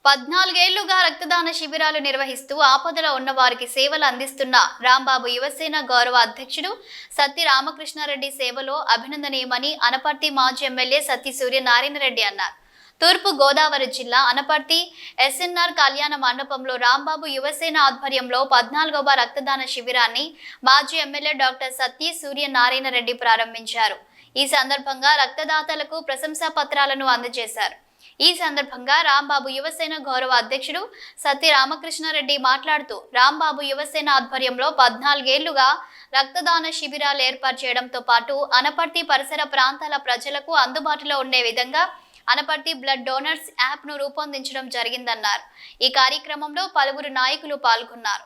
14 ఏళ్లుగా రక్తదాన శిబిరాలు నిర్వహిస్తూ ఆపదలో ఉన్న వారికి సేవలు అందిస్తున్న రాంబాబు యువసేన గౌరవ అధ్యక్షుడు సత్తి రామకృష్ణారెడ్డి సేవలో అభినందనీయమని అనపర్తి మాజీ ఎమ్మెల్యే సత్తి సూర్యనారాయణ రెడ్డి అన్నారు. తూర్పు గోదావరి జిల్లా అనపర్తి ఎస్ఎన్ఆర్ కళ్యాణ మండపంలో రాంబాబు యువసేన ఆధ్వర్యంలో 14వ రక్తదాన శిబిరాన్ని మాజీ ఎమ్మెల్యే డాక్టర్ సత్తి సూర్యనారాయణ రెడ్డి ప్రారంభించారు. ఈ సందర్భంగా రక్తదాతలకు ప్రశంసా పత్రాలను అందజేశారు. ఈ సందర్భంగా రాంబాబు యువసేన గౌరవ అధ్యక్షుడు సత్తి రామకృష్ణారెడ్డి మాట్లాడుతూ రాంబాబు యువసేన ఆధ్వర్యంలో 14 ఏళ్లుగా రక్తదాన శిబిరాలు ఏర్పాటు చేయడంతో పాటు అనపర్తి పరిసర ప్రాంతాల ప్రజలకు అందుబాటులో ఉండే విధంగా అనపర్తి బ్లడ్ డోనర్స్ యాప్ను రూపొందించడం జరిగిందన్నారు. ఈ కార్యక్రమంలో పలువురు నాయకులు పాల్గొన్నారు.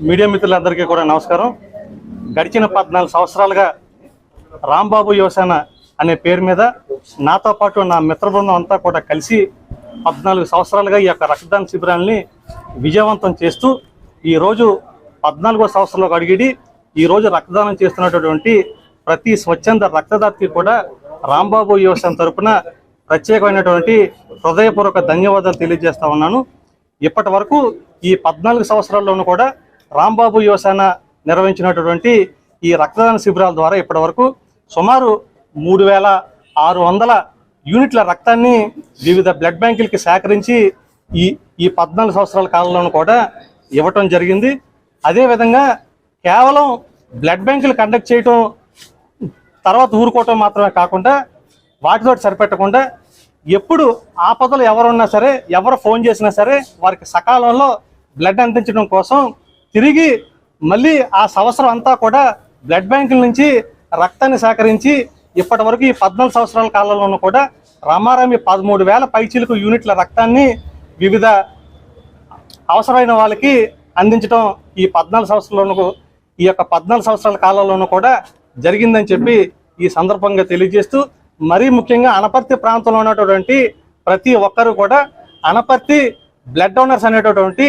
మీడియా మిత్రులందరికీ కూడా నమస్కారం. గడిచిన 14 సంవత్సరాలుగా రాంబాబు యువసేన అనే పేరు మీద నాతో పాటు నా మిత్ర బృందం అంతా కూడా కలిసి 14 సంవత్సరాలుగా ఈ యొక్క రక్తదాన శిబిరాలని విజయవంతం చేస్తూ ఈరోజు 14వ సంవత్సరంలోకి అడిగిడి ఈరోజు రక్తదానం చేస్తున్నటువంటి ప్రతి స్వచ్ఛంద రక్తదాతకి కూడా రాంబాబు యువసేన తరపున ప్రత్యేకమైనటువంటి హృదయపూర్వక ధన్యవాదాలు తెలియజేస్తా ఉన్నాను. ఇప్పటి వరకు ఈ 14 సంవత్సరాల్లోనూ కూడా రాంబాబు యువసేన నిర్వహించినటువంటి ఈ రక్తదాన శిబిరాల ద్వారా ఇప్పటి వరకు సుమారు 3600 యూనిట్ల రక్తాన్ని వివిధ బ్లడ్ బ్యాంకులకి సేకరించి ఈ 14 సంవత్సరాల కాలంలోనూ కూడా ఇవ్వటం జరిగింది. అదేవిధంగా కేవలం బ్లడ్ బ్యాంకులు కండక్ట్ చేయటం తర్వాత ఊరుకోవటం మాత్రమే కాకుండా వాటితో సరిపెట్టకుండా ఎప్పుడు ఆపదలు ఎవరున్నా సరే ఎవరు ఫోన్ చేసినా సరే వారికి సకాలంలో బ్లడ్ అందించడం కోసం తిరిగి మళ్ళీ ఆ సంవత్సరం అంతా కూడా బ్లడ్ బ్యాంకుల నుంచి రక్తాన్ని సేకరించి ఇప్పటి వరకు ఈ 14 సంవత్సరాల కాలంలోనూ కూడా రామారామి 13,000 పైచీలకు యూనిట్ల రక్తాన్ని వివిధ అవసరమైన వాళ్ళకి అందించడం ఈ 14 సంవత్సరాల్లోనూ ఈ యొక్క 14 సంవత్సరాల కాలంలోనూ కూడా జరిగిందని చెప్పి ఈ సందర్భంగా తెలియజేస్తూ మరీ ముఖ్యంగా అనపర్తి ప్రాంతంలో ఉన్నటువంటి ప్రతి ఒక్కరూ కూడా అనపర్తి బ్లడ్ డోనర్స్ అనేటటువంటి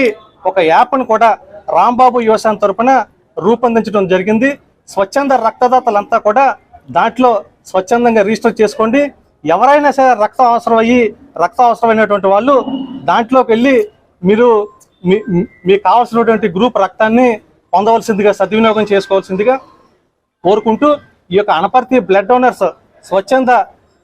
ఒక యాప్ను కూడా రాంబాబు యువసేన తరపున రూపొందించడం జరిగింది. స్వచ్ఛంద రక్తదాతలంతా కూడా దాంట్లో స్వచ్ఛందంగా రిజిస్టర్ చేసుకోండి. ఎవరైనా సరే రక్తం అవసరమైనటువంటి వాళ్ళు దాంట్లోకి వెళ్ళి మీరు మీకు కావాల్సినటువంటి గ్రూప్ రక్తాన్ని పొందవలసిందిగా సద్వినియోగం చేసుకోవాల్సిందిగా కోరుకుంటూ ఈ యొక్క అనపర్తి బ్లడ్ డోనర్స్ స్వచ్ఛంద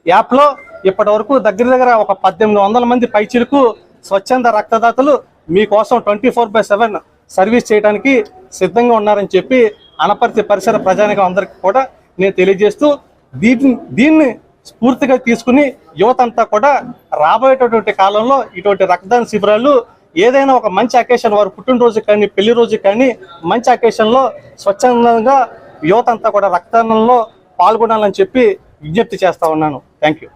యాప్లో ఇప్పటి వరకు దగ్గర ఒక 1800 మంది పైచీలకు స్వచ్ఛంద రక్తదాతలు మీకోసం 24/7 సర్వీస్ చేయడానికి సిద్ధంగా ఉన్నారని చెప్పి అనపర్తి పరిసర ప్రజానికం అందరికీ కూడా నేను తెలియజేస్తూ దీన్ని స్ఫూర్తిగా తీసుకుని యువత అంతా కూడా రాబోయేటటువంటి కాలంలో ఇటువంటి రక్తదాన శిబిరాలు ఏదైనా ఒక మంచి అకేషన్ వారు పుట్టినరోజు కానీ పెళ్లి రోజు కానీ మంచి అకేషన్లో స్వచ్ఛందంగా యువత అంతా కూడా రక్తదానంలో పాల్గొనాలని చెప్పి విజ్ఞప్తి చేస్తా ఉన్నాను. Thank you.